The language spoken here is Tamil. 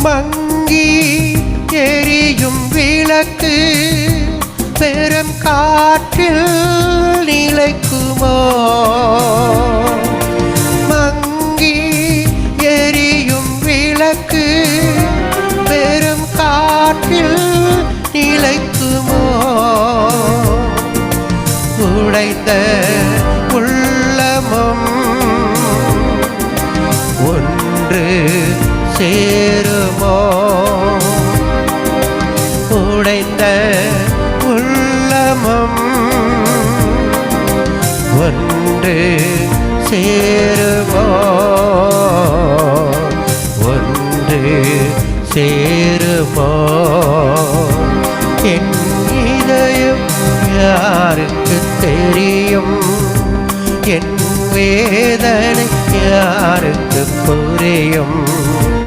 மங்கி எரியும் விளக்கு பெரும் காற்றில் நிலைக்குமோ? மங்கி எரியும் விளக்கு பெரும் காற்றில் நிலைக்குமோ? உடைந்த உள்ளமும் ஒன்று சேருமோ? உடைந்த உள்ளமும் ஒன்று சேருமோ? ஒன்று சேருமோ? என் இதயம் யாருக்கு தெரியும்? என் வேதனை யாருக்கு புரியும்?